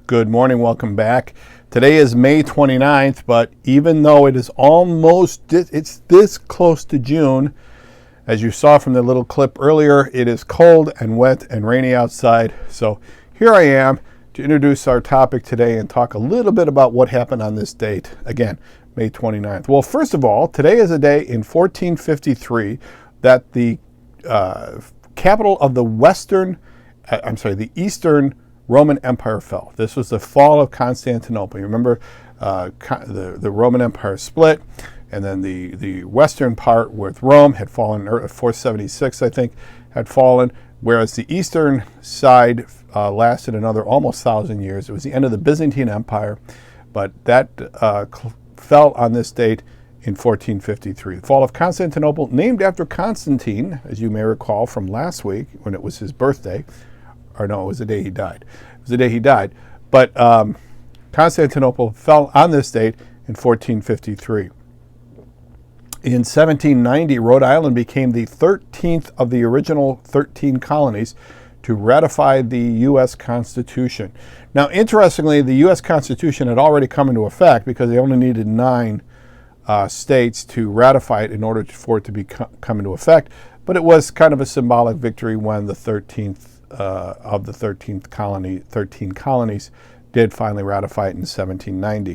Good morning, welcome back. Today is May 29th, but even though it is it's this close to June, as you saw from the little clip earlier, it is cold and wet and rainy outside. So here I am to introduce our topic today and talk a little bit about what happened on this date. Again, May 29th. Well, first of all, today is a day in 1453 that the capital of the Eastern Roman Empire fell. This was the fall of Constantinople. You remember the Roman Empire split, and then the western part with Rome had fallen, 476 I think, had fallen, whereas the eastern side lasted another almost 1,000 years. It was the end of the Byzantine Empire, but that fell on this date in 1453. The fall of Constantinople, named after Constantine, as you may recall from last week when it was his birthday. Or no, it was the day he died. It was the day he died. But Constantinople fell on this date in 1453. In 1790, Rhode Island became the 13th of the original 13 colonies to ratify the U.S. Constitution. Now, interestingly, the U.S. Constitution had already come into effect because they only needed 9 states to ratify it in order for it to come into effect. But it was kind of a symbolic victory when the 13th of the 13 colonies did finally ratify it in 1790.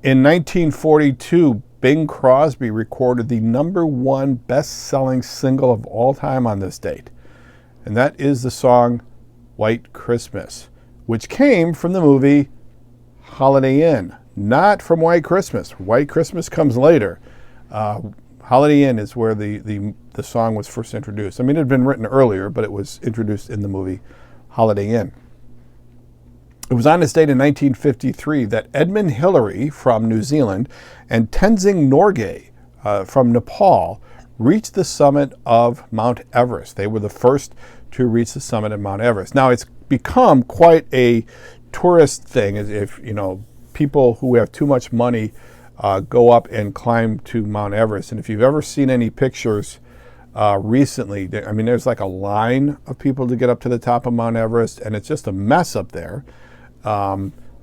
In 1942, Bing Crosby recorded the #1 best-selling single of all time on this date, and that is the song White Christmas, which came from the movie Holiday Inn, not from White Christmas. White Christmas comes later. Holiday Inn is where the song was first introduced. I mean, it had been written earlier, but it was introduced in the movie Holiday Inn. It was on this date in 1953 that Edmund Hillary from New Zealand and Tenzing Norgay from Nepal reached the summit of Mount Everest. They were the first to reach the summit of Mount Everest. Now, it's become quite a tourist thing, as if, people who have too much money go up and climb to Mount Everest. And if you've ever seen any pictures recently, there's like a line of people to get up to the top of Mount Everest, and it's just a mess up there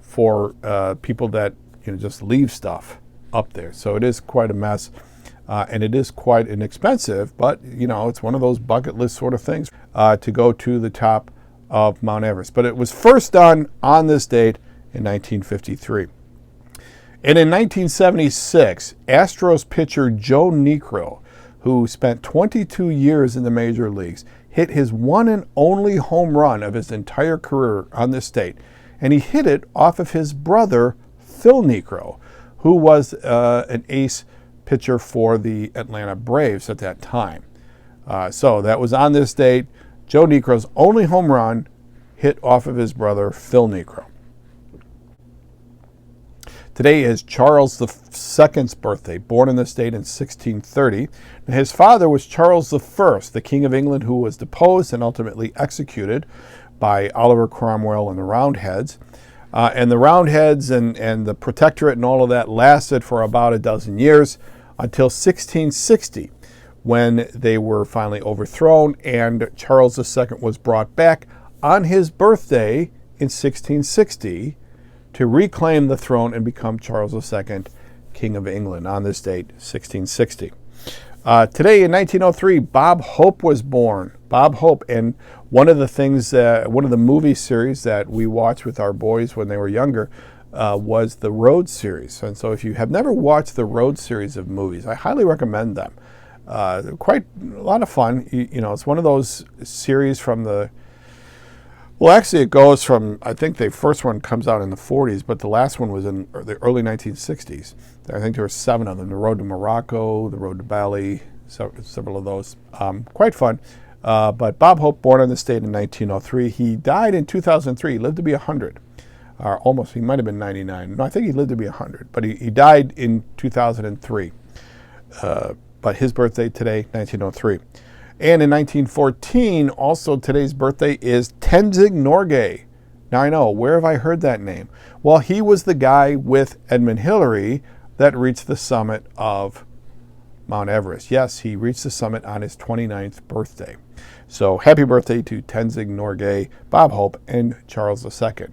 for people that just leave stuff up there. So it is quite a mess, and it is quite inexpensive, but it's one of those bucket list sort of things to go to the top of Mount Everest. But it was first done on this date in 1953. And in 1976, Astros pitcher Joe Niekro, who spent 22 years in the major leagues, hit his one and only home run of his entire career on this date. And he hit it off of his brother, Phil Niekro, who was an ace pitcher for the Atlanta Braves at that time. So that was on this date, Joe Niekro's only home run hit off of his brother, Phil Niekro. Today is Charles II's birthday, born in this state in 1630. His father was Charles I, the King of England, who was deposed and ultimately executed by Oliver Cromwell and the Roundheads. And the Roundheads and the Protectorate and all of that lasted for about a dozen years until 1660, when they were finally overthrown and Charles II was brought back on his birthday in 1660 to reclaim the throne and become Charles II, King of England, on this date, 1660. Today in 1903, Bob Hope was born. Bob Hope, and one of the movie series that we watched with our boys when they were younger was the Road series. And so if you have never watched the Road series of movies, I highly recommend them. They're quite a lot of fun. It's one of those series from the... Well, actually, it goes from, I think the first one comes out in the 40s, but the last one was in the early 1960s. I think there were 7 of them: The Road to Morocco, The Road to Bali, several of those. Quite fun. But Bob Hope, born on this date in 1903. He died in 2003. He lived to be 100. Or almost, he might have been 99. No, I think he lived to be 100. But he died in 2003. But his birthday today, 1903. And in 1914, also today's birthday is Tenzing Norgay. Now I know, where have I heard that name? Well, he was the guy with Edmund Hillary that reached the summit of Mount Everest. Yes, he reached the summit on his 29th birthday. So happy birthday to Tenzing Norgay, Bob Hope, and Charles II.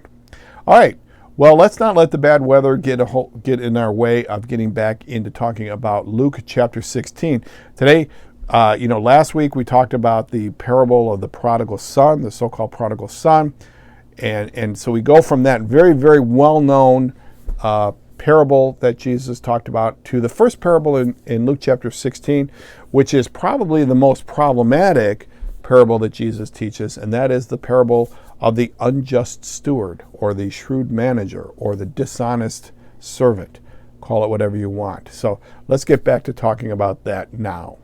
All right. Well, let's not let the bad weather get in our way of getting back into talking about Luke chapter 16. Today, last week we talked about the parable of the prodigal son, the so-called prodigal son. And so we go from that very, very well-known parable that Jesus talked about to the first parable in Luke chapter 16, which is probably the most problematic parable that Jesus teaches, and that is the parable of the unjust steward, or the shrewd manager, or the dishonest servant. Call it whatever you want. So let's get back to talking about that now.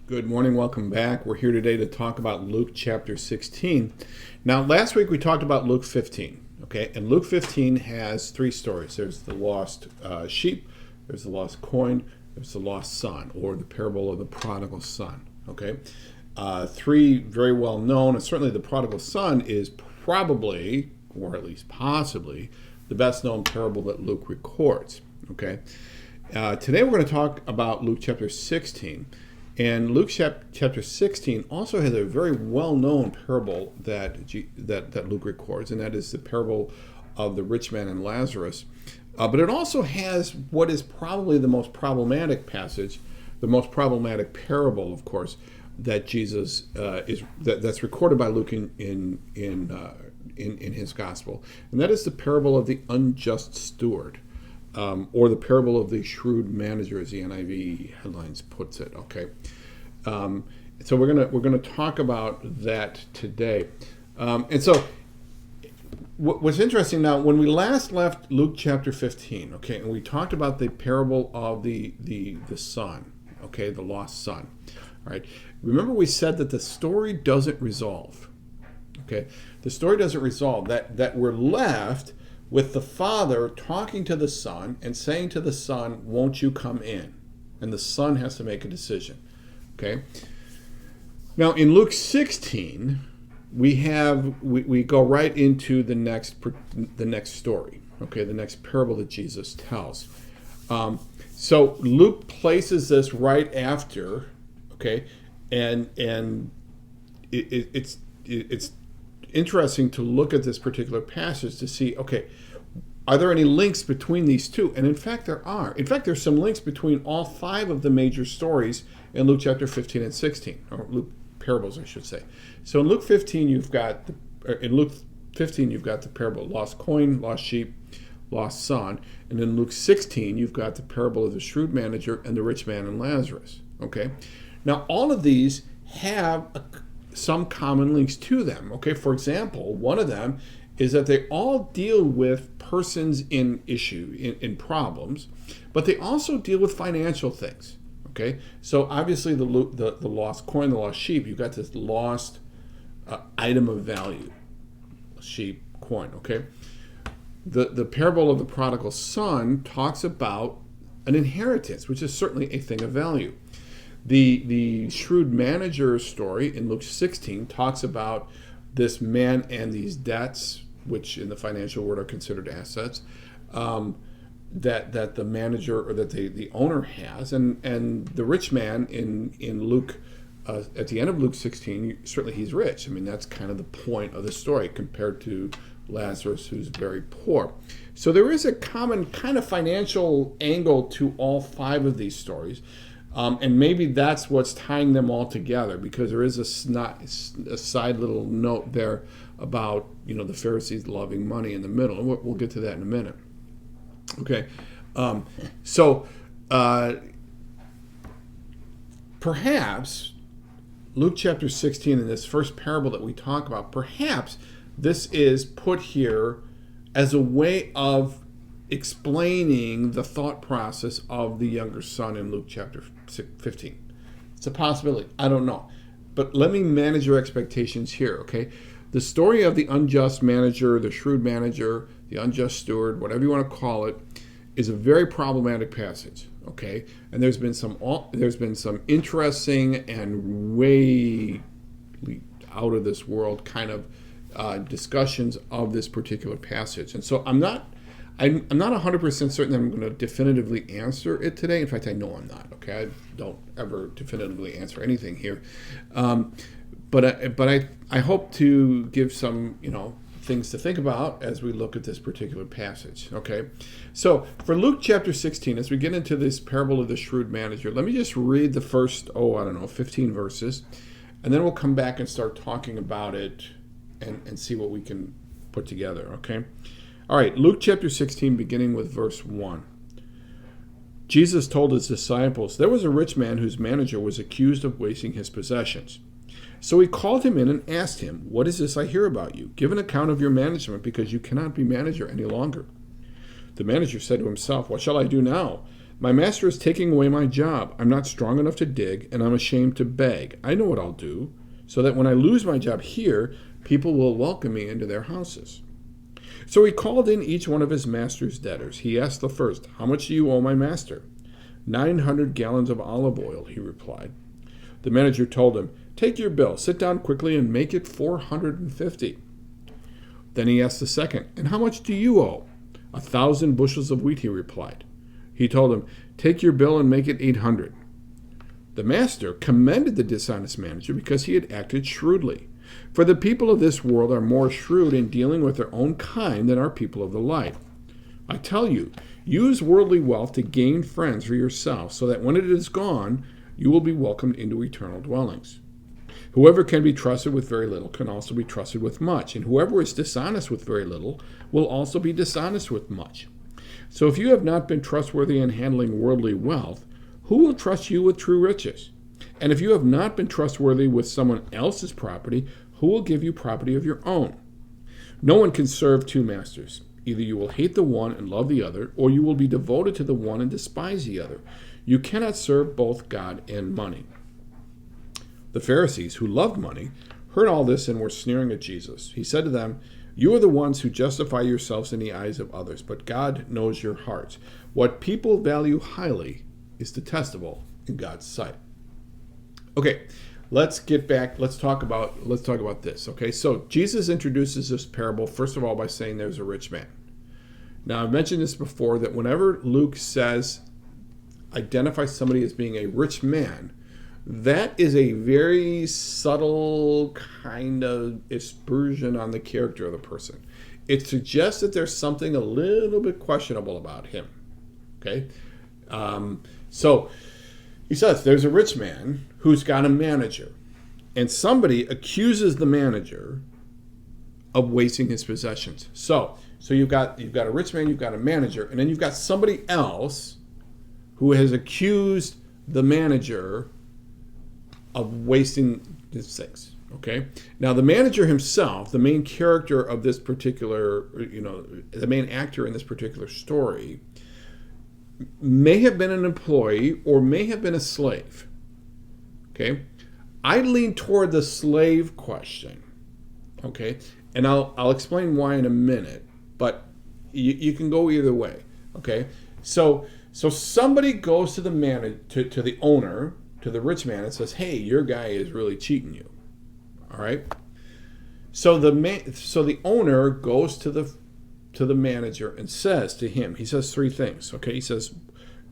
Good morning, welcome back. We're here today to talk about Luke chapter 16. Now, last week we talked about Luke 15, okay? And Luke 15 has three stories. There's the lost sheep, there's the lost coin, there's the lost son, or the parable of the prodigal son, okay? Three very well known, and certainly the prodigal son is probably, or at least possibly, the best known parable that Luke records, okay? Today we're going to talk about Luke chapter 16. And Luke chapter 16 also has a very well-known parable that Luke records, and that is the parable of the rich man and Lazarus. But it also has what is probably the most problematic passage, the most problematic parable, of course, that Jesus that's recorded by Luke in his gospel, and that is the parable of the unjust steward. Or the parable of the shrewd manager, as the NIV headlines puts it. Okay, so we're gonna talk about that today. And so, what's interesting now, when we last left Luke chapter 15, okay, and we talked about the parable of the son, okay, the lost son. All right, remember we said that the story doesn't resolve. Okay, the story doesn't resolve. That we're left with the father talking to the son and saying to the son, won't you come in? And the son has to make a decision. Okay. Now in Luke 16, we go right into the next story. Okay, the next parable that Jesus tells. So Luke places this right after. Okay, and it's interesting to look at this particular passage to see, okay, are there any links between these two? And in fact, there are. In fact, there's some links between all five of the major stories in Luke chapter 15 and 16, or Luke parables, I should say. So in Luke 15, you've got the parable of lost coin, lost sheep, lost son, and in Luke 16, you've got the parable of the shrewd manager and the rich man and Lazarus. Okay, now all of these have some common links to them. Okay, for example, one of them is that they all deal with persons in problems, but they also deal with financial things. Okay, so obviously the lost coin, the lost sheep, you've got this lost item of value, sheep, coin. Okay, the parable of the prodigal son talks about an inheritance, which is certainly a thing of value. The shrewd manager story in Luke 16 talks about this man and these debts, which in the financial world are considered assets, that the manager or that the owner has, and the rich man in Luke at the end of Luke 16, certainly he's rich. I mean, that's kind of the point of the story compared to Lazarus, who's very poor. So there is a common kind of financial angle to all five of these stories. And maybe that's what's tying them all together, because there is a side little note there about, the Pharisees loving money in the middle. And we'll get to that in a minute. Okay. Perhaps Luke chapter 16 in this first parable that we talk about, perhaps this is put here as a way of explaining the thought process of the younger son in Luke chapter 15. It's a possibility. I don't know. But let me manage your expectations here, okay? The story of the unjust manager, the shrewd manager, the unjust steward, whatever you want to call it, is a very problematic passage, okay? And there's been some interesting and way out of this world kind of discussions of this particular passage. And so I'm not 100% certain that I'm going to definitively answer it today. In fact, I know I'm not, okay? I don't ever definitively answer anything here. I hope to give some, things to think about as we look at this particular passage. Okay, so for Luke chapter 16, as we get into this parable of the shrewd manager, let me just read the first 15 verses, and then we'll come back and start talking about it and see what we can put together. Okay, all right, Luke chapter 16, beginning with verse 1. Jesus told his disciples, "There was a rich man whose manager was accused of wasting his possessions. So he called him in and asked him, 'What is this I hear about you? Give an account of your management, because you cannot be manager any longer.' The manager said to himself, 'What shall I do now? My master is taking away my job. I'm not strong enough to dig, and I'm ashamed to beg. I know what I'll do, so that when I lose my job here, people will welcome me into their houses.' So he called in each one of his master's debtors. He asked the first, 'How much do you owe my master?' 900 gallons of olive oil,' he replied. The manager told him, 'Take your bill, sit down quickly, and make it 450. Then he asked the second, 'And how much do you owe?' 1,000 bushels of wheat,' he replied. He told him, 'Take your bill and make it 800. The master commended the dishonest manager because he had acted shrewdly. For the people of this world are more shrewd in dealing with their own kind than are people of the light. I tell you, use worldly wealth to gain friends for yourself, so that when it is gone, you will be welcomed into eternal dwellings. Whoever can be trusted with very little can also be trusted with much, and whoever is dishonest with very little will also be dishonest with much. So if you have not been trustworthy in handling worldly wealth, who will trust you with true riches? And if you have not been trustworthy with someone else's property, who will give you property of your own? No one can serve two masters. Either you will hate the one and love the other, or you will be devoted to the one and despise the other. You cannot serve both God and money." The Pharisees, who loved money, heard all this and were sneering at Jesus. He said to them, "You are the ones who justify yourselves in the eyes of others, but God knows your hearts. What people value highly is detestable in God's sight." Okay, let's get back. Let's talk about this. Okay, so Jesus introduces this parable first of all by saying there's a rich man. Now, I've mentioned this before, that whenever Luke identifies somebody as being a rich man, that is a very subtle kind of aspersion on the character of the person. It suggests that there's something a little bit questionable about him. Okay, so he says there's a rich man who's got a manager, and somebody accuses the manager of wasting his possessions. So you've got a rich man, you've got a manager, and then you've got somebody else who has accused the manager of wasting his things. Okay. Now the manager himself, the main character of this particular, the main actor in this particular story, may have been an employee or may have been a slave. Okay. I lean toward the slave question. Okay. And I'll explain why in a minute, but you can go either way. Okay. So somebody goes to to the owner, to the rich man, and says, "Hey, your guy is really cheating you." All right. So the owner goes to the manager and says to him, he says three things. Okay. He says,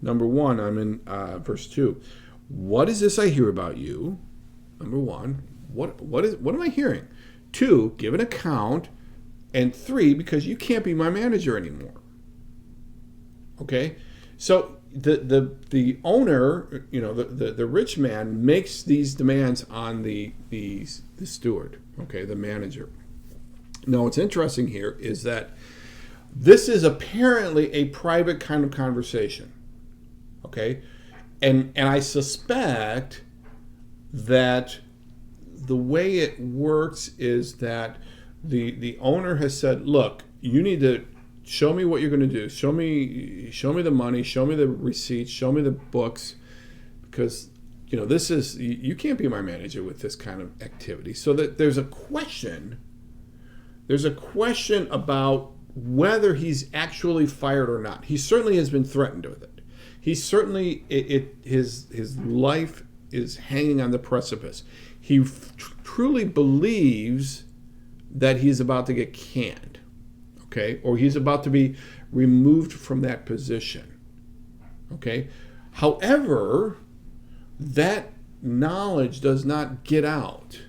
number one, I'm in verse 2. "What is this I hear about you?" Number one, what am I hearing? 2, give an account. And 3, because you can't be my manager anymore. Okay. So the owner, the rich man makes these demands on the steward, okay, the manager. Now, what's interesting here is that this is apparently a private kind of conversation, okay, and I suspect that the way it works is that the owner has said, "Look, you need to show me what you're going to do. Show me the money. Show me the receipts. Show me the books, because this is, you can't be my manager with this kind of activity." So that there's a question. There's a question about whether he's actually fired or not. He certainly has been threatened with it. He certainly his life is hanging on the precipice. He truly believes that he's about to get canned. Okay, or he's about to be removed from that position. Okay, however, that knowledge does not get out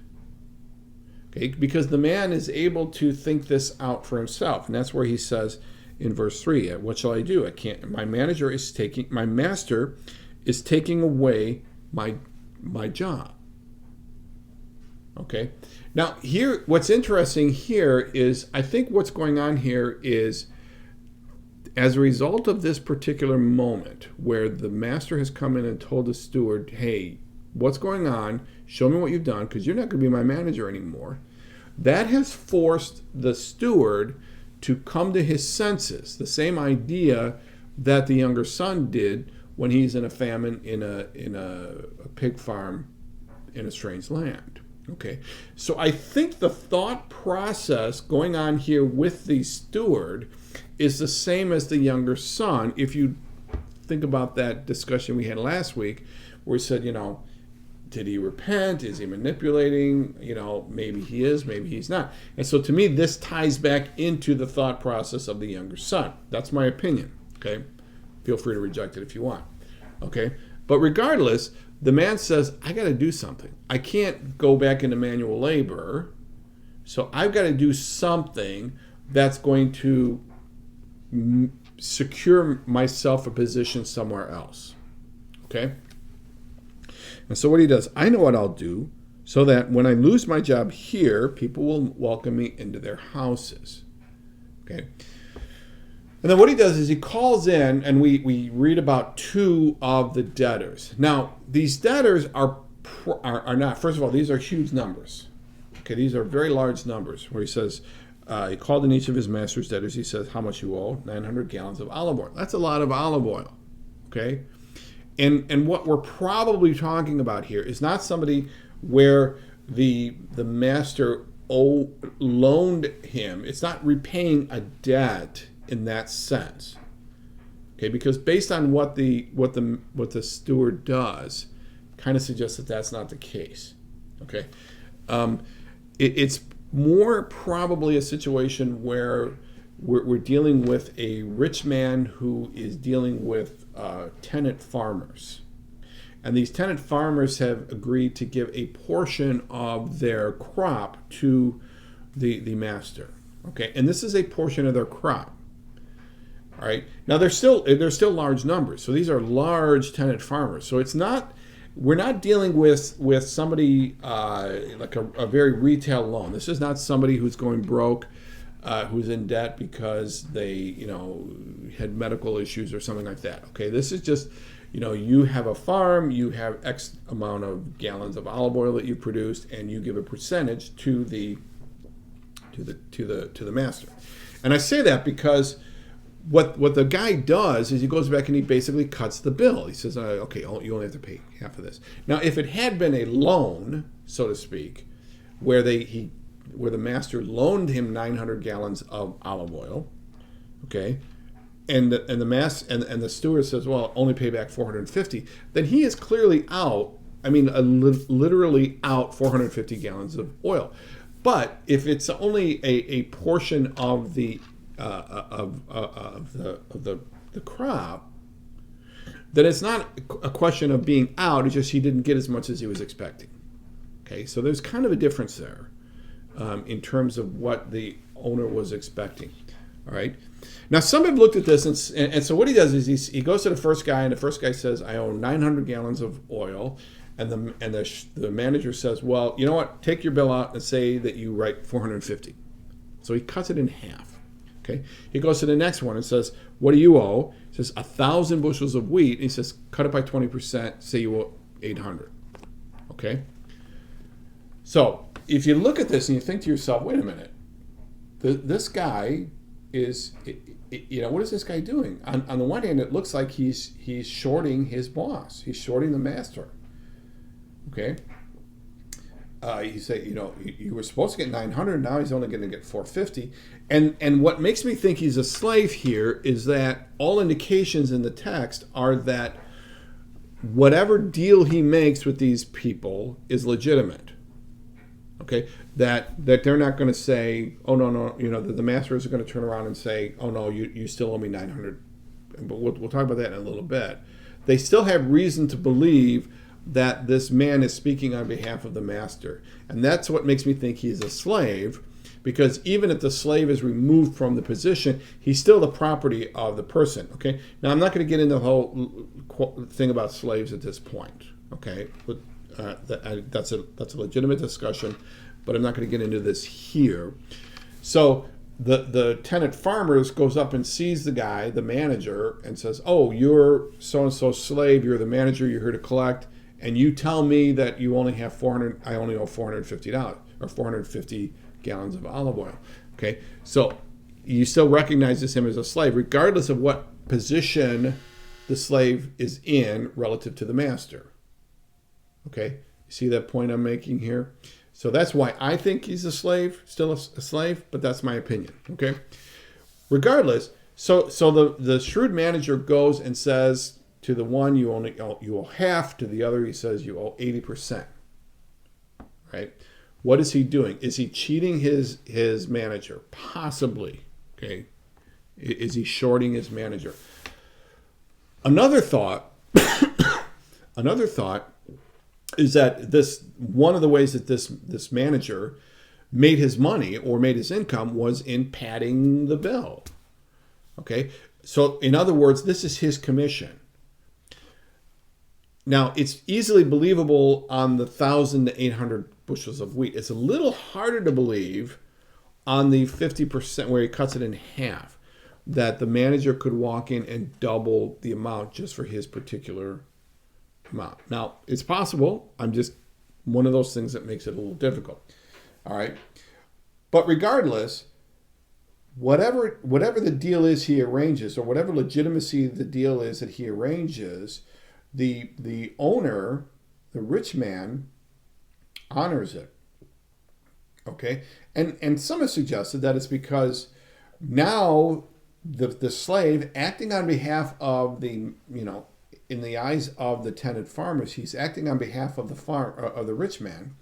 Okay, because the man is able to think this out for himself, and that's where he says in verse 3, what shall I do? I can't. My master is taking away my job. Okay. Now here, what's interesting here is, I think what's going on here is, as a result of this particular moment where the master has come in and told the steward, hey, what's going on? Show me what you've done, because you're not going to be my manager anymore. That has forced the steward to come to his senses. The same idea that the younger son did when he's in a famine in a pig farm in a strange land. Okay, so I think the thought process going on here with the steward is the same as the younger son. If you think about that discussion we had last week, where we said, did he repent? Is he manipulating? Maybe he is, maybe he's not. And so to me, this ties back into the thought process of the younger son. That's my opinion, okay? Feel free to reject it if you want, okay? But regardless, the man says, I got to do something. I can't go back into manual labor, so I've got to do something that's going to secure myself a position somewhere else, okay? And so what he does, I know what I'll do so that when I lose my job here, people will welcome me into their houses. Okay. And then what he does is he calls in, and we read about 2 of the debtors. Now, these debtors are not, first of all, these are huge numbers. Okay, these are very large numbers, where he says, he called in each of his master's debtors. He says, how much you owe? 900 gallons of olive oil. That's a lot of olive oil. Okay. And what we're probably talking about here is not somebody where the master loaned him. It's not repaying a debt in that sense. Okay, because based on what the steward does, kind of suggests that that's not the case. Okay, it's more probably a situation where we're dealing with a rich man who is dealing with tenant farmers. And these tenant farmers have agreed to give a portion of their crop to the master. Okay, and this is a portion of their crop. All right. Now they're still large numbers. So these are large tenant farmers. So we're not dealing with somebody like a very retail loan. This is not somebody who's going broke, who's in debt because they had medical issues or something like that. Okay, this is just you have a farm, you have X amount of gallons of olive oil that you produced, and you give a percentage to the master. And I say that because what the guy does is he goes back and he basically cuts the bill. He says, okay, you only have to pay half of this. Now, if it had been a loan, so to speak, where the master loaned him 900 gallons of olive oil, okay, and the steward says, well, only pay back 450, then he is clearly out. I mean, literally out 450 gallons of oil. But if it's only a portion of the crop, then it's not a question of being out. It's just he didn't get as much as he was expecting. Okay, so there's kind of a difference there in terms of what the owner was expecting. All right. Now, some have looked at this, and so what he does is he goes to the first guy, and the first guy says, I own 900 gallons of oil. And the manager says, well, you know what? Take your bill out and say that you write 450. So he cuts it in half. Okay. He goes to the next one and says, what do you owe? He says 1,000 bushels of wheat. And he says, cut it by 20%. Say you owe 800. Okay. So if you look at this and you think to yourself, wait a minute, this guy is, what is this guy doing? On the one hand, it looks like he's shorting his boss. He's shorting the master. Okay. You say, you were supposed to get 900. Now he's only going to get 450. And what makes me think he's a slave here is that all indications in the text are that whatever deal he makes with these people is legitimate. Okay. That they're not going to say, oh, no, that the master is going to turn around and say, oh, no, you still owe me 900. But we'll talk about that in a little bit. They still have reason to believe that this man is speaking on behalf of the master. And that's what makes me think he's a slave, because even if the slave is removed from the position, he's still the property of the person. Okay. Now, I'm not going to get into the whole thing about slaves at this point. Okay. But that's a legitimate discussion, but I'm not going to get into this here. So the tenant farmers goes up and sees the guy, the manager, and says, "Oh, you're so-and-so slave. You're the manager. You're here to collect. And you tell me that you only have I only owe $450 or 450 gallons of olive oil." Okay. So you still recognizes him as a slave, regardless of what position the slave is in relative to the master. Okay. You see that point I'm making here? So that's why I think he's a slave, still a slave, but that's my opinion. Okay. Regardless, so the shrewd manager goes and says to the one, you owe half. To the other, he says you owe 80%. Right? What is he doing? Is he cheating his manager? Possibly. Okay. Is he shorting his manager? Another thought is that one of the ways that this manager made his money or made his income was in padding the bill. Okay, so in other words, this is his commission. Now, it's easily believable on the 1,000 to 800 bushels of wheat. It's a little harder to believe on the 50% where he cuts it in half, that the manager could walk in and double the amount just for his particular amount. Now, it's possible. I'm just one of those things that makes it a little difficult. All right. But regardless, whatever the deal is he arranges, or whatever legitimacy the deal is that he arranges, the owner, the rich man, honors it. Okay? And some have suggested that it's because now the slave, acting on behalf of the, in the eyes of the tenant farmers, he's acting on behalf of the rich man.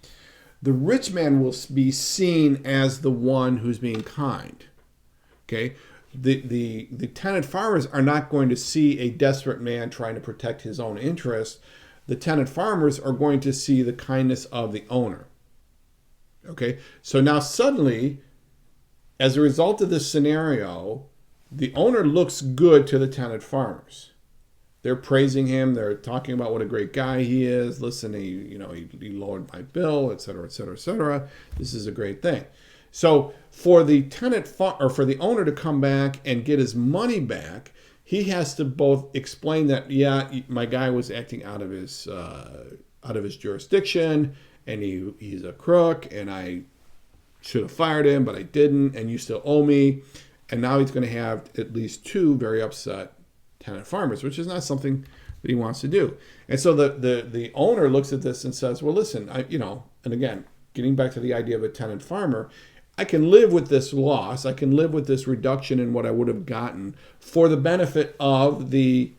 The rich man will be seen as the one who's being kind. Okay, the tenant farmers are not going to see a desperate man trying to protect his own interests. The tenant farmers are going to see the kindness of the owner. Okay, so now suddenly, as a result of this scenario, the owner looks good to the tenant farmers. They're praising him. They're talking about what a great guy he is. Listen, he lowered my bill, et cetera, et cetera, et cetera. This is a great thing. So for the for the owner to come back and get his money back, he has to both explain that, yeah, my guy was acting out of his jurisdiction, and he's a crook, and I should have fired him, but I didn't, and you still owe me. And now he's going to have at least two very upset tenant farmers, which is not something that he wants to do. And so the owner looks at this and says, well, listen, and again, getting back to the idea of a tenant farmer, I can live with this loss. I can live with this reduction in what I would have gotten for the benefit of the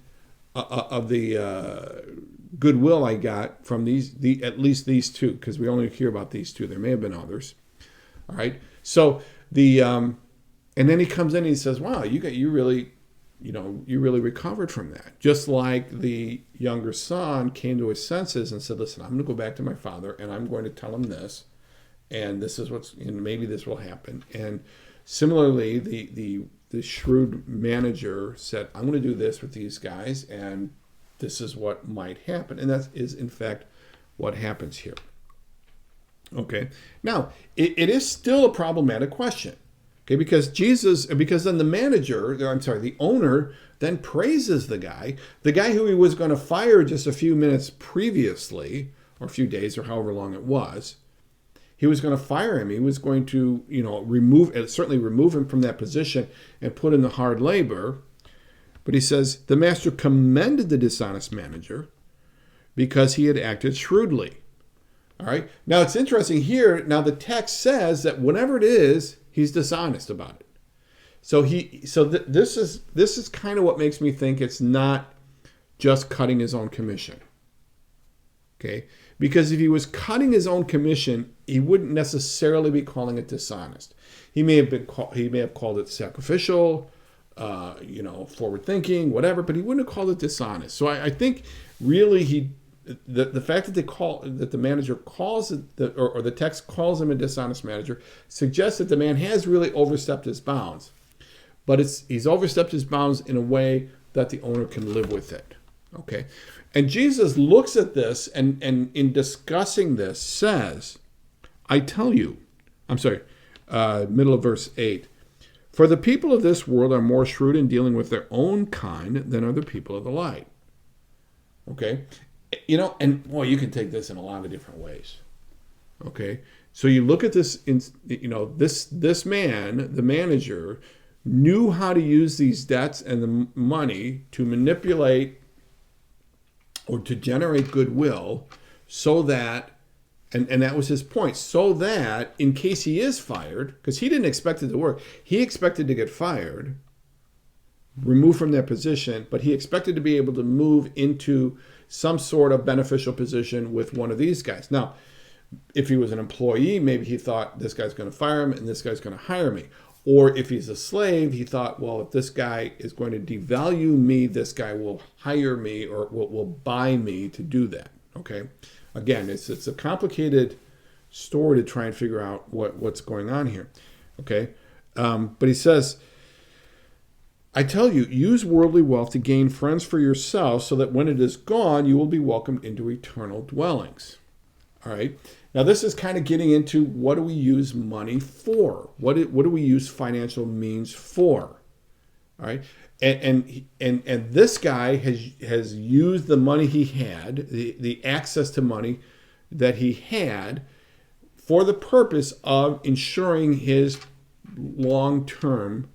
goodwill I got from at least these two, because we only hear about these two. There may have been others. All right. So and then he comes in and he says, wow, you really recovered from that. Just like the younger son came to his senses and said, listen, I'm going to go back to my father and I'm going to tell him this, and this is maybe this will happen. And similarly, the shrewd manager said, I'm going to do this with these guys, and this is what might happen. And that is, in fact, what happens here. Okay. Now, it is still a problematic question. Okay, because then the owner then praises the guy who he was going to fire just a few minutes previously, or a few days, or however long it was. He was going to fire him. He was going to, remove him from that position and put in the hard labor. But he says the master commended the dishonest manager because he had acted shrewdly. All right. Now it's interesting here. Now the text says that whatever it is, he's dishonest about it. This is kind of what makes me think it's not just cutting his own commission. Okay? Because if he was cutting his own commission, he wouldn't necessarily be calling it dishonest. He may have called it sacrificial, forward thinking, whatever, but he wouldn't have called it dishonest. So I think really the fact that the manager calls it, or the text calls him a dishonest manager, suggests that the man has really overstepped his bounds. But he's overstepped his bounds in a way that the owner can live with it. Okay? And Jesus looks at this and in discussing this says, I tell you, middle of verse 8, for the people of this world are more shrewd in dealing with their own kind than are the people of the light. Okay? And boy, you can take this in a lot of different ways. Okay? So you look at this, this man, the manager, knew how to use these debts and the money to manipulate or to generate goodwill so that, and that was his point, so that in case he is fired, because he didn't expect it to work, he expected to get fired, removed from that position, but he expected to be able to move into some sort of beneficial position with one of these guys. Now, if he was an employee, maybe he thought this guy's going to fire him and this guy's going to hire me. Or if he's a slave, he thought, well, if this guy is going to devalue me, this guy will hire me or will buy me to do that. Okay? Again, it's a complicated story to try and figure out what's going on here. Okay? But he says, I tell you, use worldly wealth to gain friends for yourself so that when it is gone, you will be welcomed into eternal dwellings. All right? Now, this is kind of getting into what do we use money for? What do we use financial means for? All right, and this guy has used the money he had, the access to money that he had, for the purpose of ensuring his long-term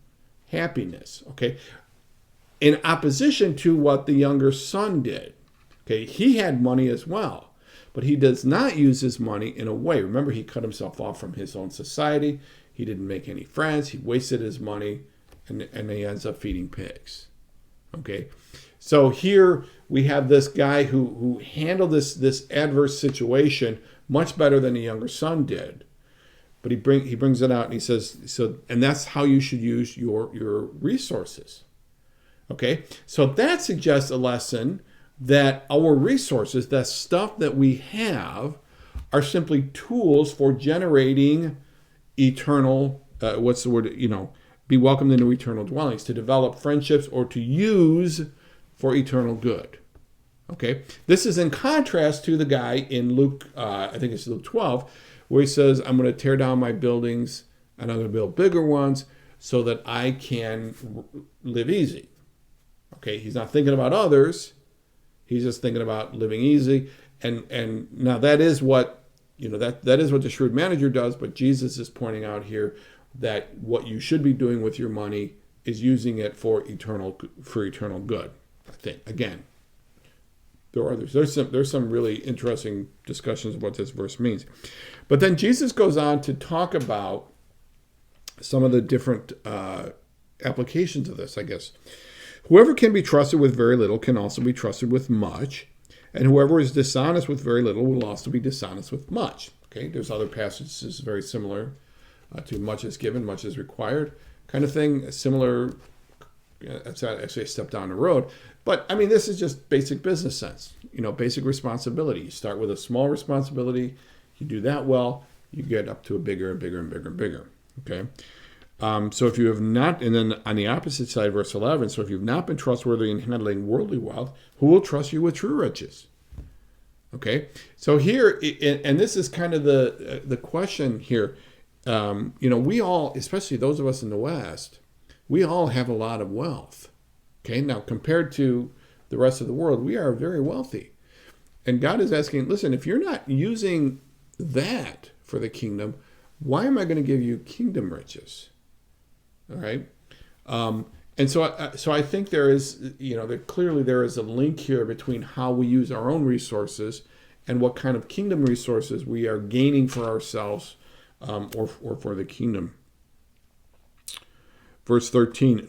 happiness. Okay, in opposition to what the younger son did. Okay, he had money as well. But he does not use his money in a way. Remember, he cut himself off from his own society. He didn't make any friends. He wasted his money, and he ends up feeding pigs. Okay? So here we have this guy who handled this adverse situation much better than the younger son did. But he brings it out and he says, and that's how you should use your resources. Okay? So that suggests a lesson that our resources, that stuff that we have, are simply tools for generating eternal, be welcomed into eternal dwellings, to develop friendships or to use for eternal good. Okay? This is in contrast to the guy in Luke, I think it's Luke 12, where he says, I'm going to tear down my buildings and I'm going to build bigger ones so that I can live easy. Okay? He's not thinking about others. He's just thinking about living easy. And now that is what, that is what the shrewd manager does, but Jesus is pointing out here that what you should be doing with your money is using it for eternal good. I think, again, there are others. There's some really interesting discussions of what this verse means. But then Jesus goes on to talk about some of the different applications of this, I guess. Whoever can be trusted with very little can also be trusted with much, and whoever is dishonest with very little will also be dishonest with much. Okay, there's other passages very similar to much is given, much is required, kind of thing. Similar, that's actually a step down the road. But I mean, this is just basic business sense. Basic responsibility. You start with a small responsibility, you do that well, you get up to a bigger and bigger and bigger and bigger. Okay. So if you have not, and then on the opposite side, verse 11, so if you've not been trustworthy in handling worldly wealth, who will trust you with true riches? Okay, so here, and this is kind of the question here. We all, especially those of us in the West, we all have a lot of wealth. Okay, now compared to the rest of the world, we are very wealthy. And God is asking, listen, if you're not using that for the kingdom, why am I going to give you kingdom riches? All right, and so I think there is, clearly there is a link here between how we use our own resources and what kind of kingdom resources we are gaining for ourselves or for the kingdom. Verse 13,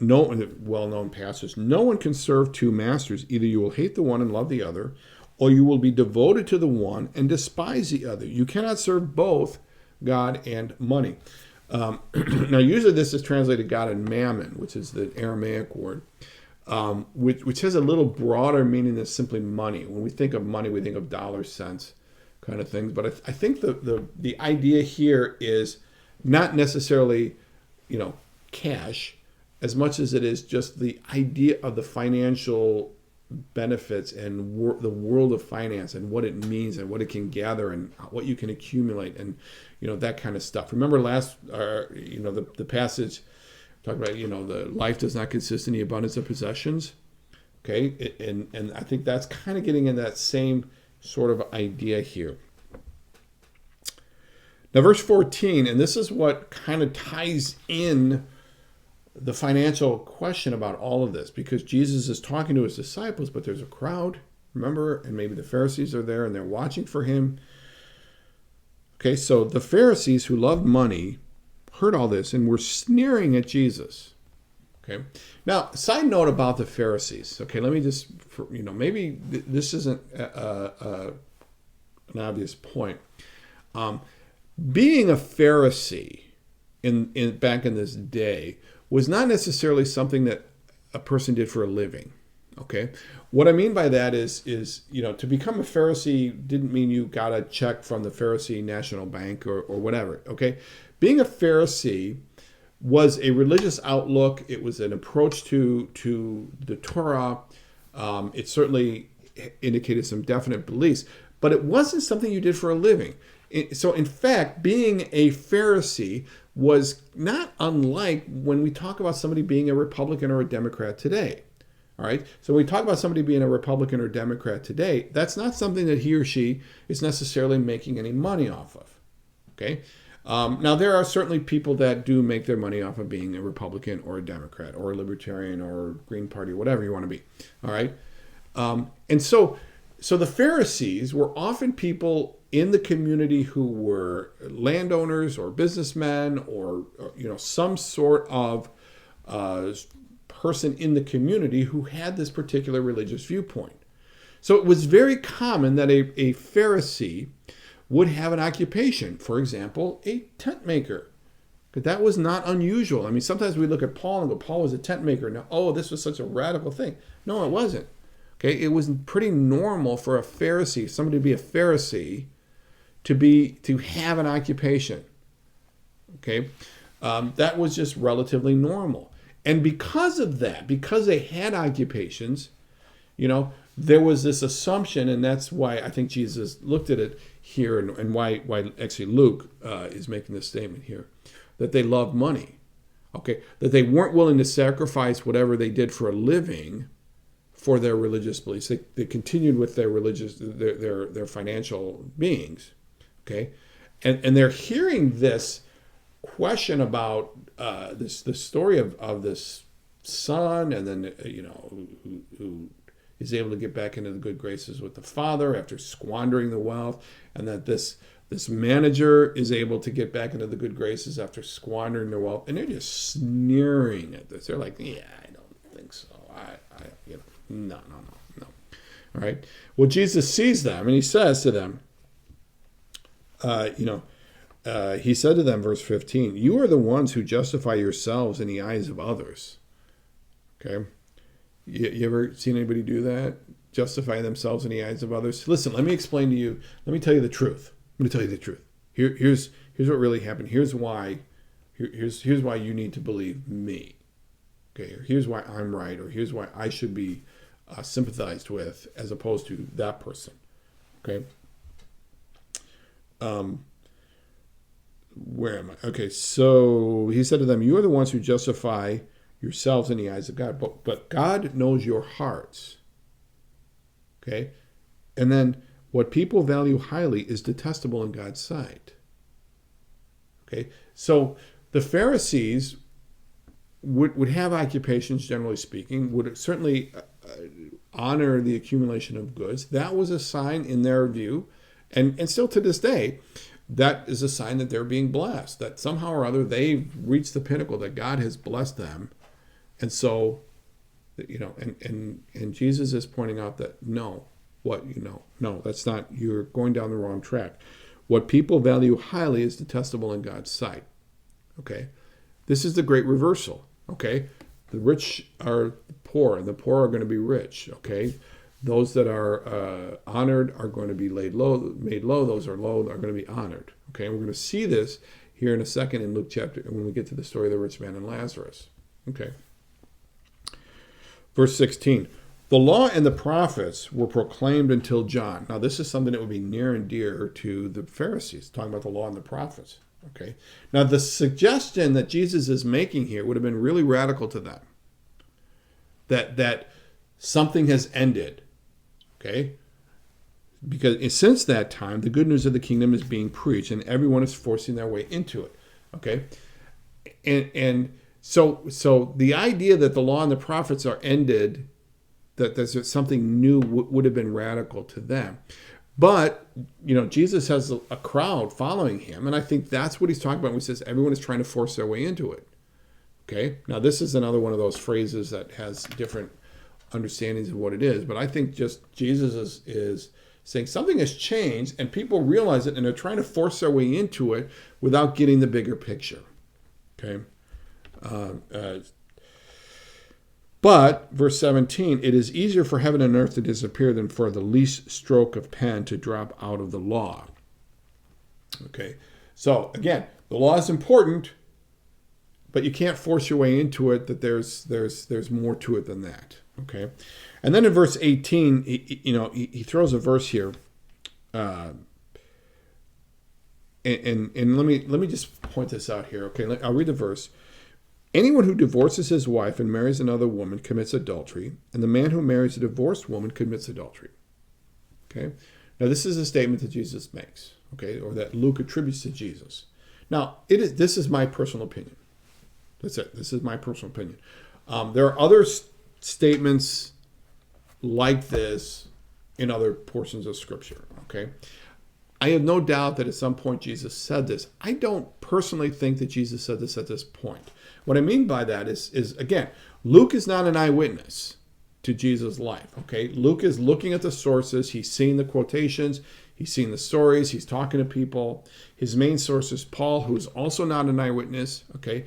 well-known passage, no one can serve two masters. Either you will hate the one and love the other, or you will be devoted to the one and despise the other. You cannot serve both God and money. Now, usually this is translated God and mammon, which is the Aramaic word. which has a little broader meaning than simply money. When we think of money, we think of dollar cents kind of things. But I think the idea here is not necessarily, cash, as much as it is just the idea of the financial benefits and the world of finance and what it means and what it can gather and what you can accumulate and that kind of stuff. Remember the passage talked about the life does not consist in the abundance of possessions. Okay, and I think that's kind of getting in that same sort of idea here. Now, verse 14, and this is what kind of ties in the financial question about all of this, because Jesus is talking to his disciples, but there's a crowd, remember, and maybe the Pharisees are there and they're watching for him. Okay, so the Pharisees who loved money heard all this and were sneering at Jesus. Okay, now, side note about the Pharisees. Okay, let me just, maybe this isn't an obvious point. Being a Pharisee back in this day was not necessarily something that a person did for a living. Okay, what I mean by that is to become a Pharisee didn't mean you got a check from the Pharisee National Bank or whatever. Okay, being a Pharisee was a religious outlook. It was an approach to the Torah. It certainly indicated some definite beliefs, but it wasn't something you did for a living. So in fact, being a Pharisee was not unlike when we talk about somebody being a Republican or a Democrat today. All right. So when we talk about somebody being a Republican or Democrat today, that's not something that he or she is necessarily making any money off of. Okay. Now, there are certainly people that do make their money off of being a Republican or a Democrat or a Libertarian or Green Party, whatever you want to be. All right. And so the Pharisees were often people in the community who were landowners or businessmen or some sort of person in the community who had this particular religious viewpoint. So it was very common that a Pharisee would have an occupation, for example, a tent maker. But that was not unusual. I mean, sometimes we look at Paul and go, Paul was a tent maker. Now, this was such a radical thing. No, it wasn't. Okay, it was pretty normal for a Pharisee, somebody to be a Pharisee, to have an occupation. Okay, that was just relatively normal. And because of that, because they had occupations, there was this assumption, and that's why I think Jesus looked at it here, and why actually Luke is making this statement here, that they loved money. Okay, that they weren't willing to sacrifice whatever they did for a living for their religious beliefs. They continued with their their financial beings. Okay, and they're hearing this question about the story of this son, and then who is able to get back into the good graces with the father after squandering the wealth, and that this manager is able to get back into the good graces after squandering their wealth, and they're just sneering at this. They're like, yeah, I don't think so. No. All right. Well, Jesus sees them, and he says to them, he said to them, verse 15, you are the ones who justify yourselves in the eyes of others. Okay. You ever seen anybody do that? Justify themselves in the eyes of others? Listen, let me explain to you. Let me tell you the truth. I'm going to tell you the truth. Here's what really happened. Here's why you need to believe me. Okay. Or here's why I'm right. Or here's why I should be sympathized with as opposed to that person. Okay. Where am I? Okay. So he said to them, you are the ones who justify yourselves in the eyes of God, but God knows your hearts. Okay? And then what people value highly is detestable in God's sight. Okay? So the Pharisees would have occupations, generally speaking, would certainly honor the accumulation of goods. That was a sign in their view, and still to this day, that is a sign that they're being blessed, that somehow or other they've reached the pinnacle, that God has blessed them. And so, and Jesus is pointing out that no, that's not, you're going down the wrong track. What people value highly is detestable in God's sight. Okay? This is the great reversal. Okay? The rich are poor, and the poor are going to be rich. Okay, those that are honored are going to be made low. Those are low are going to be honored. Okay, and we're going to see this here in a second in Luke chapter when we get to the story of the rich man and Lazarus. Okay, verse 16. The law and the prophets were proclaimed until John. Now, this is something that would be near and dear to the Pharisees, talking about the law and the prophets. Okay. Now, the suggestion that Jesus is making here would have been really radical to them. That something has ended. Okay. Because since that time, the good news of the kingdom is being preached, and everyone is forcing their way into it. Okay. And so the idea that the law and the prophets are ended, that there's something new, would have been radical to them. But, Jesus has a crowd following him, and I think that's what he's talking about when he says everyone is trying to force their way into it. Okay? Now, this is another one of those phrases that has different understandings of what it is, but I think just Jesus is saying something has changed, and people realize it, and they're trying to force their way into it without getting the bigger picture. Okay? But, verse 17, it is easier for heaven and earth to disappear than for the least stroke of pen to drop out of the law. Okay, so again, the law is important, but you can't force your way into it, that there's more to it than that. Okay, and then in verse 18, he throws a verse here, and let me just point this out here. Okay, I'll read the verse. Anyone who divorces his wife and marries another woman commits adultery, and the man who marries a divorced woman commits adultery. Okay? Now, this is a statement that Jesus makes, okay, or that Luke attributes to Jesus. Now, this is my personal opinion. That's it. This is my personal opinion. There are other statements like this in other portions of Scripture, okay? I have no doubt that at some point Jesus said this. I don't personally think that Jesus said this at this point. What I mean by that is again, Luke is not an eyewitness to Jesus' life. Okay, Luke is looking at the sources. He's seeing the quotations. He's seeing the stories. He's talking to people. His main source is Paul, who is also not an eyewitness. Okay,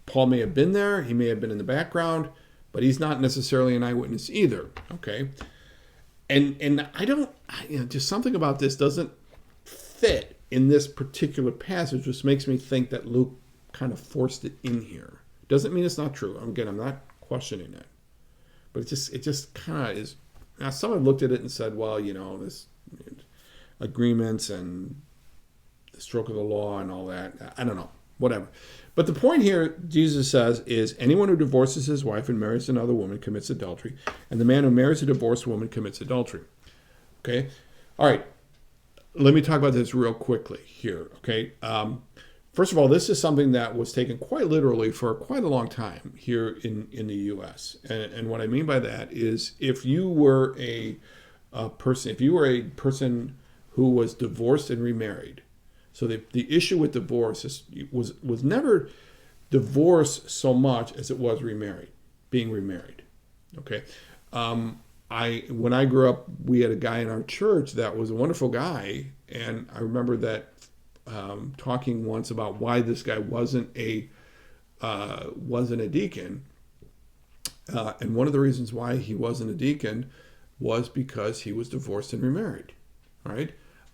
Paul may have been there. He may have been in the background, but he's not necessarily an eyewitness either. Okay, and I don't, just something about this doesn't fit in this particular passage, which makes me think that Luke kind of forced it in here. Doesn't mean it's not true. Again, I'm not questioning it, but it just kind of is. Now, someone looked at it and said, well, this agreements and the stroke of the law and all that. I don't know, whatever. But the point here, Jesus says, is anyone who divorces his wife and marries another woman commits adultery, and the man who marries a divorced woman commits adultery. Okay, all right. Let me talk about this real quickly here. Okay. First of all, this is something that was taken quite literally for quite a long time here in the U.S. And what I mean by that is if you were a person who was divorced and remarried, so the issue with divorce was never divorce so much as it was being remarried. Okay. When I grew up, we had a guy in our church that was a wonderful guy, and I remember that talking once about why this guy wasn't a deacon, and one of the reasons why he wasn't a deacon was because he was divorced and remarried. All right,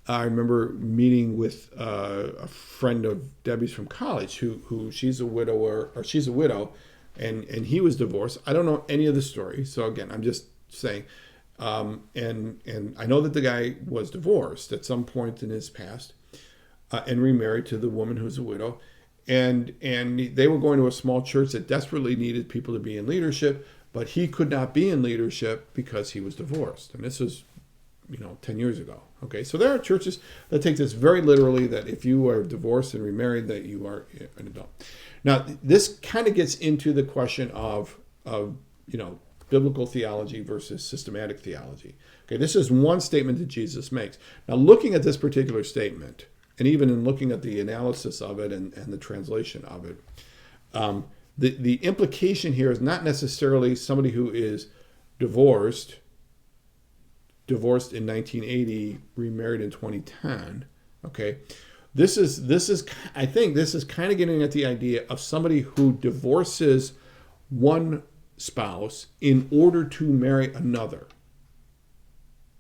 I remember meeting with a friend of Debbie's from college, who she's a widow, and he was divorced. I don't know any of the story, so again, I'm just saying, and I know that the guy was divorced at some point in his past. And remarried to the woman who's a widow, and they were going to a small church that desperately needed people to be in leadership, but he could not be in leadership because he was divorced. And this was, 10 years ago. Okay, so there are churches that take this very literally, that if you are divorced and remarried, that you are an adult. Now, this kind of gets into the question of biblical theology versus systematic theology. Okay, this is one statement that Jesus makes. Now, looking at this particular statement, and even in looking at the analysis of it and the translation of it, the implication here is not necessarily somebody who is divorced in 1980, remarried in 2010. Okay, this is I think this is kind of getting at the idea of somebody who divorces one spouse in order to marry another.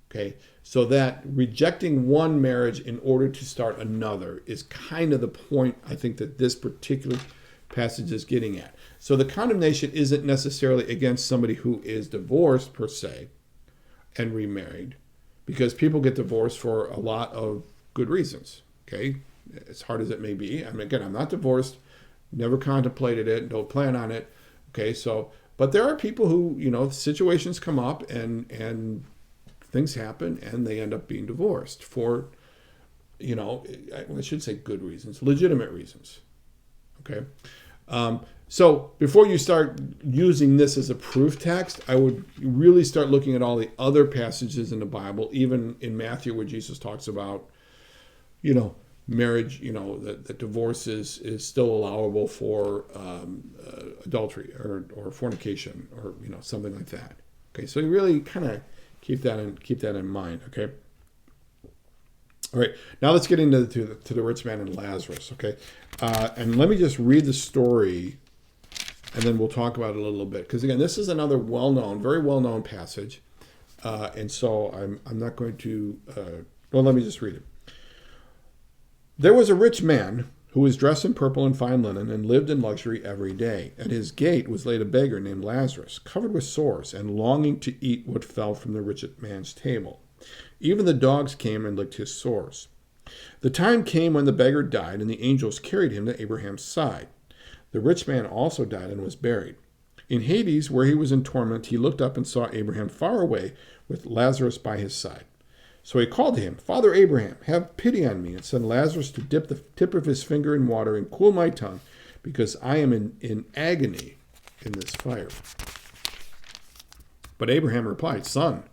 Okay, so that rejecting one marriage in order to start another is kind of the point I think that this particular passage is getting at. So the condemnation isn't necessarily against somebody who is divorced per se and remarried, because people get divorced for a lot of good reasons. Okay, as hard as it may be. I mean, again, I'm not divorced, never contemplated it, don't plan on it. Okay, so, but there are people who, situations come up and things happen and they end up being divorced for, I should say good reasons, legitimate reasons. Okay. So before you start using this as a proof text, I would really start looking at all the other passages in the Bible, even in Matthew where Jesus talks about, marriage, that divorce is still allowable for adultery or fornication or, something like that. Okay. So you really kind of keep that in mind. Okay. All right. Now let's get into the rich man and Lazarus. Okay. And let me just read the story, and then we'll talk about it a little bit. Because again, this is another very well-known passage, and so I'm not going to. Let me just read it. There was a rich man who was dressed in purple and fine linen and lived in luxury every day. At his gate was laid a beggar named Lazarus, covered with sores and longing to eat what fell from the rich man's table. Even the dogs came and licked his sores. The time came when the beggar died, and the angels carried him to Abraham's side. The rich man also died and was buried. In Hades, where he was in torment, he looked up and saw Abraham far away with Lazarus by his side. So he called to him, Father Abraham, have pity on me, and send Lazarus to dip the tip of his finger in water and cool my tongue, because I am in agony in this fire. But Abraham replied, Son,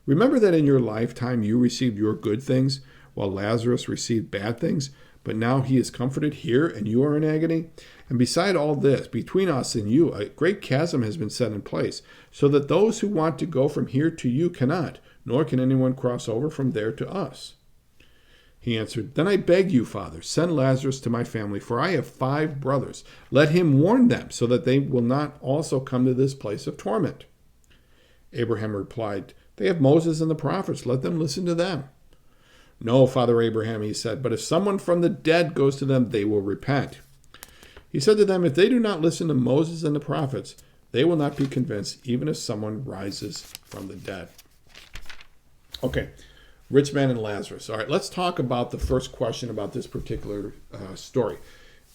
remember that in your lifetime you received your good things, while Lazarus received bad things, but now he is comforted here and you are in agony? And beside all this, between us and you, a great chasm has been set in place, so that those who want to go from here to you cannot, nor can anyone cross over from there to us. He answered, Then I beg you, Father, send Lazarus to my family, for I have 5 brothers. Let him warn them, so that they will not also come to this place of torment. Abraham replied, They have Moses and the prophets. Let them listen to them. No, Father Abraham, he said, but if someone from the dead goes to them, they will repent. He said to them, If they do not listen to Moses and the prophets, they will not be convinced, even if someone rises from the dead. Okay, rich man and Lazarus. All right, let's talk about the first question about this particular story.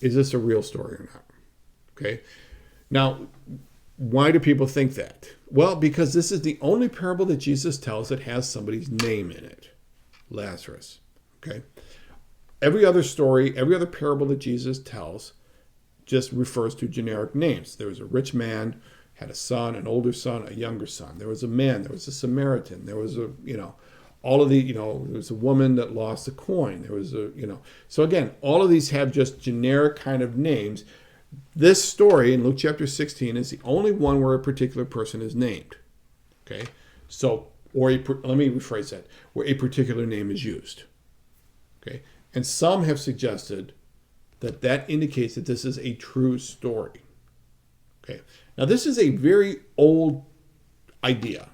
Is this a real story or not? Okay, now, why do people think that? Well, because this is the only parable that Jesus tells that has somebody's name in it. Lazarus. Okay. Every other story, every other parable that Jesus tells just refers to generic names. There was a rich man, had a son, an older son, a younger son. There was a man, there was a Samaritan, there was all of the, there was a woman that lost a coin. There was so again, all of these have just generic kind of names. This story in Luke chapter 16 is the only one where a particular person is named. Okay. So, let me rephrase that, where a particular name is used. Okay. And some have suggested that indicates that this is a true story. Okay. Now, this is a very old idea.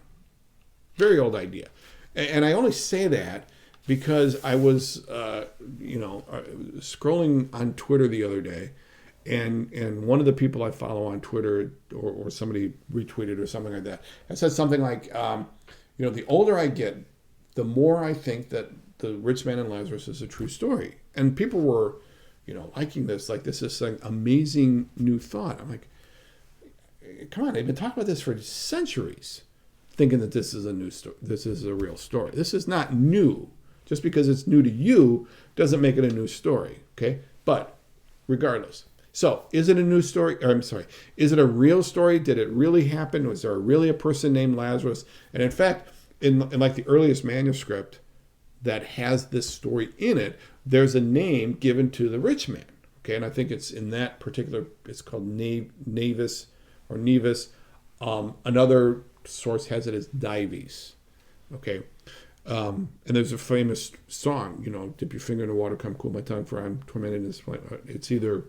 Very old idea. And I only say that because I was, scrolling on Twitter the other day, and one of the people I follow on Twitter or somebody retweeted or something like that, it said something like, the older I get, the more I think that the rich man and Lazarus is a true story. And people were, liking this, like this is an amazing new thought. I'm like, come on, they've been talking about this for centuries, thinking that this is a new story. This is a real story. This is not new. Just because it's new to you doesn't make it a new story, okay? But regardless. So, is it a new story? Is it a real story? Did it really happen? Was there really a person named Lazarus? And in fact, in like the earliest manuscript that has this story in it, there's a name given to the rich man. Okay, and I think it's in that particular, it's called Navis or Nevis. Another source has it as Dives. Okay, and there's a famous song, dip your finger in the water, come cool my tongue, for I'm tormented in this place. It's either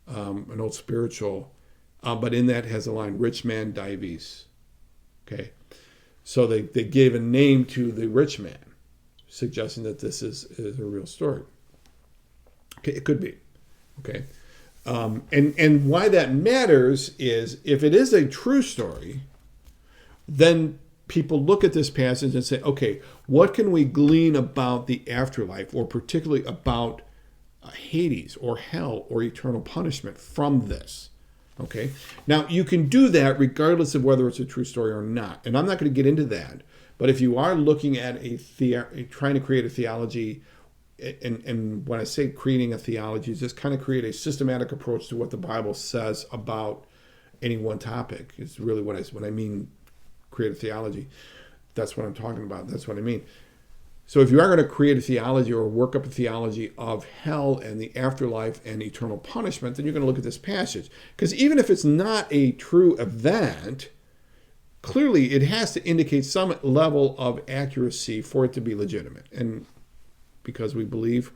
an old spiritual, but in that has a line, rich man dives. Okay, so they gave a name to the rich man, suggesting that this is a real story. Okay, it could be. Okay, and why that matters is if it is a true story, then people look at this passage and say, okay, what can we glean about the afterlife, or particularly about Hades or hell or eternal punishment from this? Okay, now you can do that regardless of whether it's a true story or not, and I'm not going to get into that. But if you are looking at trying to create a theology, and when I say creating a theology, is just kind of create a systematic approach to what the Bible says about any one topic. Is really what I mean. Create a theology. That's what I'm talking about. That's what I mean. So if you are going to create a theology or work up a theology of hell and the afterlife and eternal punishment, then you're going to look at this passage. Because even if it's not a true event, clearly it has to indicate some level of accuracy for it to be legitimate. And because we believe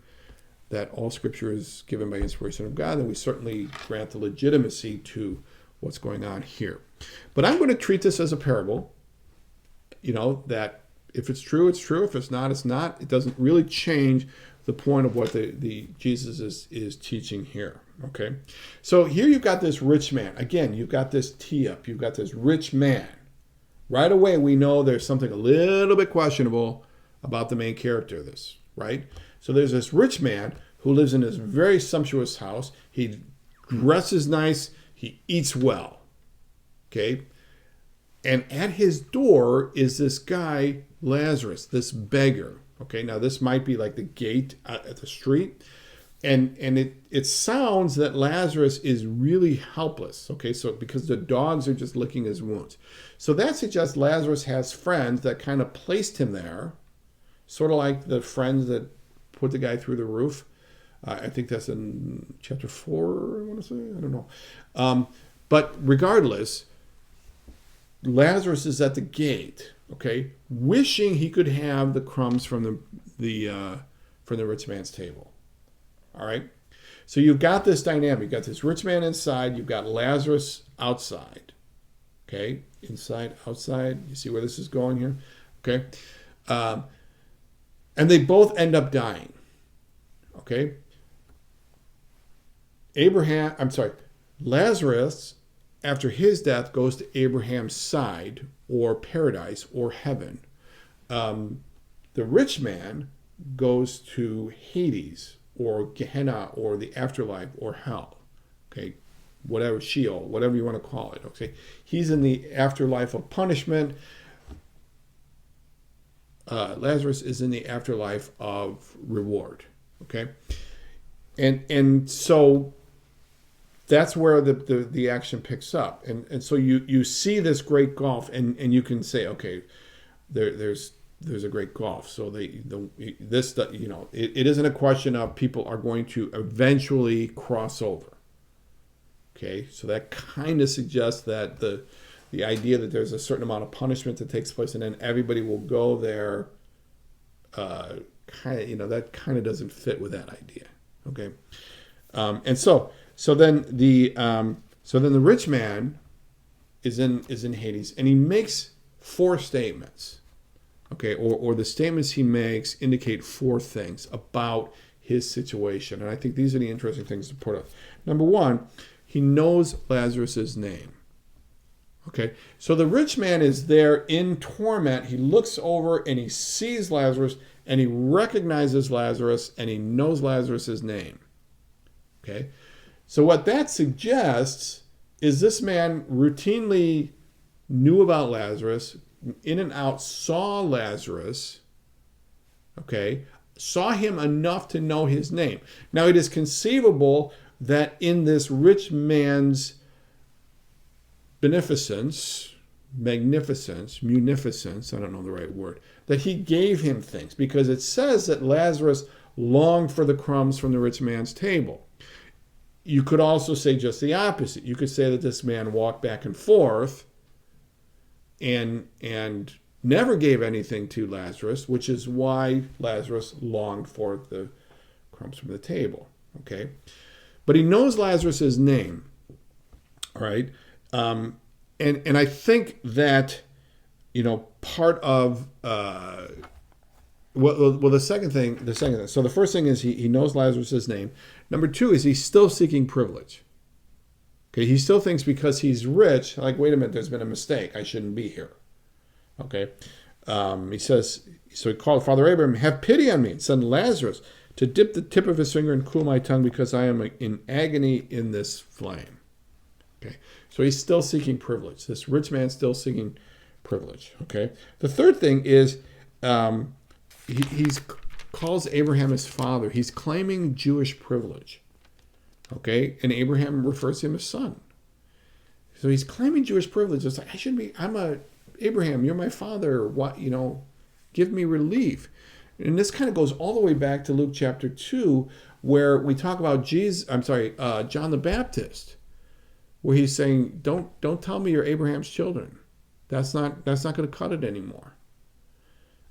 that all Scripture is given by inspiration of God, then we certainly grant the legitimacy to what's going on here. But I'm going to treat this as a parable, that if it's true, it's true. If it's not, it's not. It doesn't really change the point of what the Jesus is teaching here. Okay, so here you've got this rich man. Again, you've got this tee up. You've got this rich man. Right away, we know there's something a little bit questionable about the main character of this, right? So there's this rich man who lives in this very sumptuous house. He dresses nice. He eats well. Okay, and at his door is this guy, Lazarus, this beggar. Okay, now this might be like the gate at the street. And it sounds that Lazarus is really helpless. Okay, so because the dogs are just licking his wounds. So that suggests Lazarus has friends that kind of placed him there, sort of like the friends that put the guy through the roof. I think that's in chapter 4, I want to say. I don't know. But regardless, Lazarus is at the gate, okay, wishing he could have the crumbs from the rich man's table. All right, so you've got this dynamic. You've got this rich man inside. You've got Lazarus outside. Okay, inside, outside. You see where this is going here? Okay, and they both end up dying. Okay, Lazarus, after his death, goes to Abraham's side, or paradise, or heaven. The rich man goes to Hades, or Gehenna, or the afterlife, or hell. Okay, whatever, Sheol, whatever you want to call it. Okay, he's in the afterlife of punishment. Lazarus is in the afterlife of reward. Okay, and so that's where the action picks up, and so you see this great gulf, and you can say, okay, there's a great gulf. So it isn't a question of people are going to eventually cross over. Okay, so that kind of suggests that the idea that there's a certain amount of punishment that takes place and then everybody will go there, that kind of doesn't fit with that idea. Okay, and so then the rich man is in Hades, and he makes 4 statements. Okay, or the statements he makes indicate 4 things about his situation, and I think these are the interesting things to put up. Number 1, he knows Lazarus' name. Okay, so the rich man is there in torment. He looks over and he sees Lazarus, and he recognizes Lazarus, and he knows Lazarus' name. Okay, so what that suggests is this man routinely knew about Lazarus, in and out, saw Lazarus, okay, saw him enough to know his name. Now, it is conceivable that in this rich man's munificence, I don't know the right word, that he gave him things, because it says that Lazarus longed for the crumbs from the rich man's table. You could also say just the opposite. You could say that this man walked back and forth and never gave anything to Lazarus, which is why Lazarus longed for the crumbs from the table. Okay, but he knows Lazarus' name. All right. And I think that, part of, the second thing, so the first thing is he knows Lazarus' name. Number two is he's still seeking privilege. Okay, he still thinks because he's rich, like, wait a minute, there's been a mistake. I shouldn't be here. Okay. He says, so he called Father Abraham, have pity on me and send Lazarus to dip the tip of his finger and cool my tongue because I am in agony in this flame. Okay. So he's still seeking privilege. This rich man's still seeking privilege. Okay. The third thing is he calls Abraham his father. He's claiming Jewish privilege. Okay. And Abraham refers to him as son. So he's claiming Jewish privilege. It's like, Abraham, you're my father. What, give me relief. And this kind of goes all the way back to Luke chapter 2, where we talk about John the Baptist, where he's saying, don't tell me you're Abraham's children. That's not going to cut it anymore.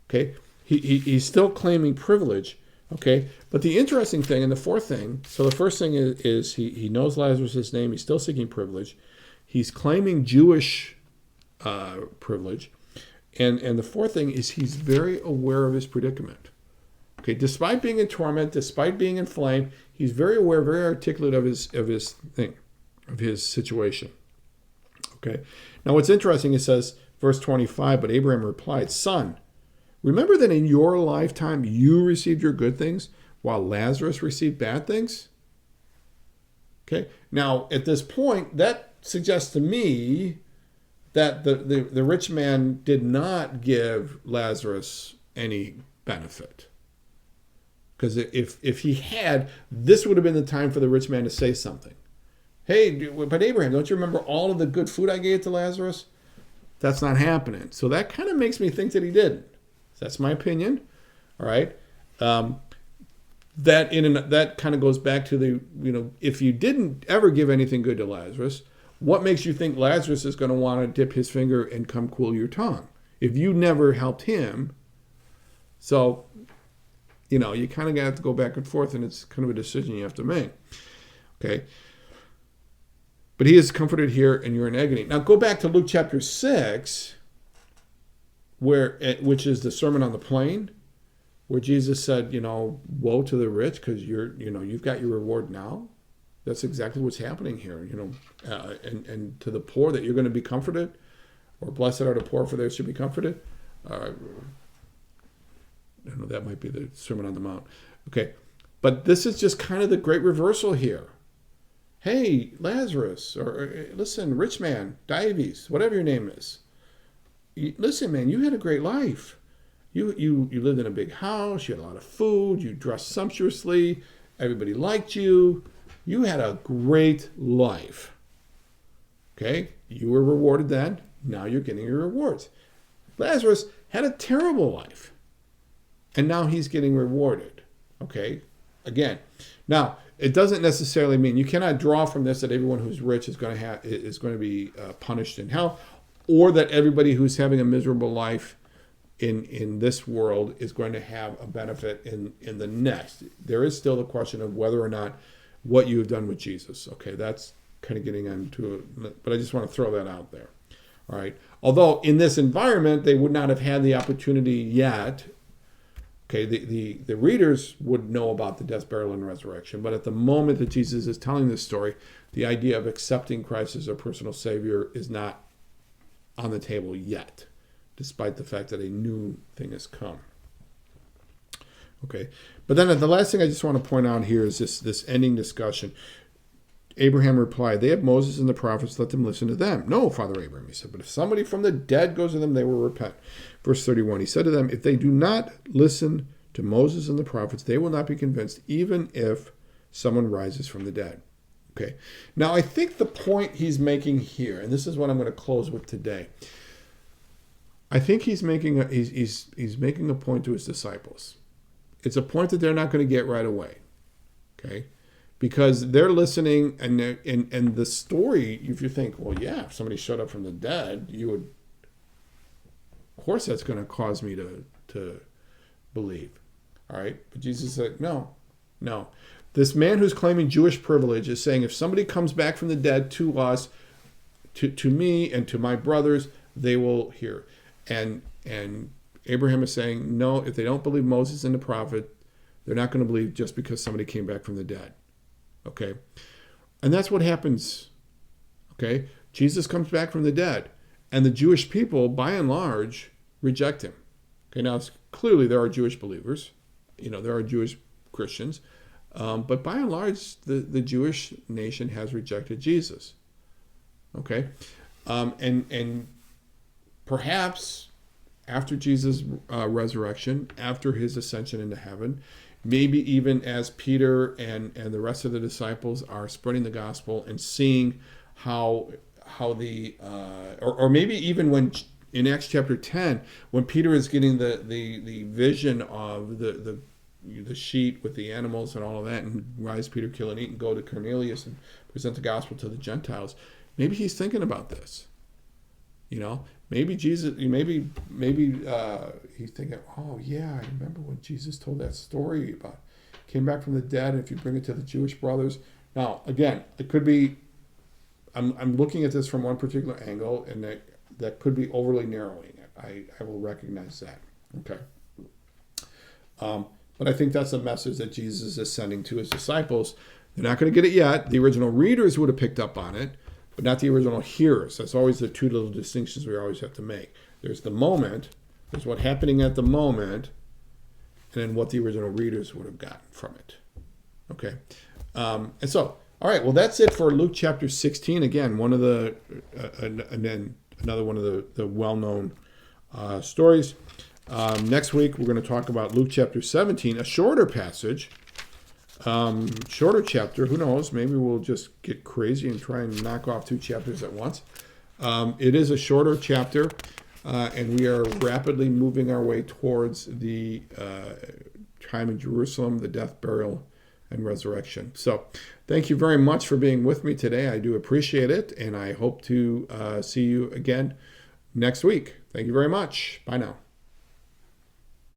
Okay, he's still claiming privilege. Okay, but the interesting thing, and the fourth thing, so the first thing is he knows Lazarus' name. He's still seeking privilege. He's claiming Jewish privilege. And the fourth thing is he's very aware of his predicament. Okay, despite being in torment, despite being in flame, he's very aware, very articulate of his situation. Okay. Now what's interesting, it says, verse 25, but Abraham replied, son, remember that in your lifetime you received your good things while Lazarus received bad things? Okay. Now at this point, that suggests to me that the rich man did not give Lazarus any benefit. Because if he had, this would have been the time for the rich man to say something. Hey, but Abraham, don't you remember all of the good food I gave to Lazarus? That's not happening. So that kind of makes me think that he didn't. That's my opinion. All right. That kind of goes back to if you didn't ever give anything good to Lazarus, what makes you think Lazarus is going to want to dip his finger and come cool your tongue? If you never helped him, so, you kind of have to go back and forth, and it's kind of a decision you have to make. Okay. But he is comforted here, and you're in agony. Now go back to Luke chapter 6, which is the Sermon on the Plain, where Jesus said, woe to the rich because you've got your reward now. That's exactly what's happening here, and to the poor that you're going to be comforted, or blessed are the poor for they should be comforted. I don't know, that might be the Sermon on the Mount. Okay, but this is just kind of the great reversal here. Hey, Lazarus, or listen, rich man, Dives, whatever your name is. Listen, man, you had a great life. You lived in a big house. You had a lot of food. You dressed sumptuously. Everybody liked you. You had a great life. Okay? You were rewarded then. Now you're getting your rewards. Lazarus had a terrible life. And now he's getting rewarded. Okay? Again. Now, it doesn't necessarily mean, you cannot draw from this that everyone who's rich is going to be punished in hell, or that everybody who's having a miserable life in this world is going to have a benefit in the next. There is still the question of whether or not what you have done with Jesus. Okay, that's kind of getting into it, but I just want to throw that out there. All right. Although in this environment, they would not have had the opportunity yet. Okay, the readers would know about the death, burial, and resurrection, but at the moment that Jesus is telling this story, the idea of accepting Christ as a personal Savior is not on the table yet, despite the fact that a new thing has come. Okay, but then the last thing I just want to point out here is this ending discussion. Abraham replied, they have Moses and the prophets, let them listen to them. No, Father Abraham, he said, but if somebody from the dead goes to them, they will repent. Verse 31, he said to them, if they do not listen to Moses and the prophets, they will not be convinced, even if someone rises from the dead. Okay, now I think the point he's making here, and this is what I'm going to close with today, I think he's making a point to his disciples. It's a point that they're not going to get right away. Okay? Because they're listening, and the story, if you think, well, yeah, if somebody showed up from the dead, you would, of course that's going to cause me to believe. All right? But Jesus said, no. This man who's claiming Jewish privilege is saying, if somebody comes back from the dead to us, to me and to my brothers, they will hear. And Abraham is saying, no, if they don't believe Moses and the prophet, they're not going to believe just because somebody came back from the dead. Okay? And that's what happens. Okay? Jesus comes back from the dead. And the Jewish people, by and large, reject him. Okay, now clearly there are Jewish believers. There are Jewish Christians. But by and large, the Jewish nation has rejected Jesus. Okay? And perhaps after Jesus' resurrection, after his ascension into heaven, maybe even as Peter and the rest of the disciples are spreading the gospel and seeing how or maybe even when in Acts chapter 10, when Peter is getting the vision of the sheet with the animals and all of that, and rise, Peter, kill and eat, and go to Cornelius and present the gospel to the Gentiles, maybe he's thinking about this. Maybe Jesus, maybe he's thinking, oh yeah, I remember when Jesus told that story about came back from the dead, and if you bring it to the Jewish brothers. Now, again, it could be, I'm looking at this from one particular angle, and that could be overly narrowing it. I will recognize that. Okay. But I think that's a message that Jesus is sending to his disciples. They're not going to get it yet. The original readers would have picked up on it, but not the original hearers. That's always the two little distinctions we always have to make. There's the moment, there's what's happening at the moment, and then what the original readers would have gotten from it. Okay. And so, all right, well, that's it for Luke chapter 16. Again, one of the, and then another one of the well-known stories. Next week, we're going to talk about Luke chapter 17, a shorter passage, shorter chapter. Who knows? Maybe we'll just get crazy and try and knock off 2 chapters at once. It is a shorter chapter, and we are rapidly moving our way towards the time in Jerusalem, the death, burial, and resurrection. So thank you very much for being with me today. I do appreciate it, and I hope to see you again next week. Thank you very much. Bye now.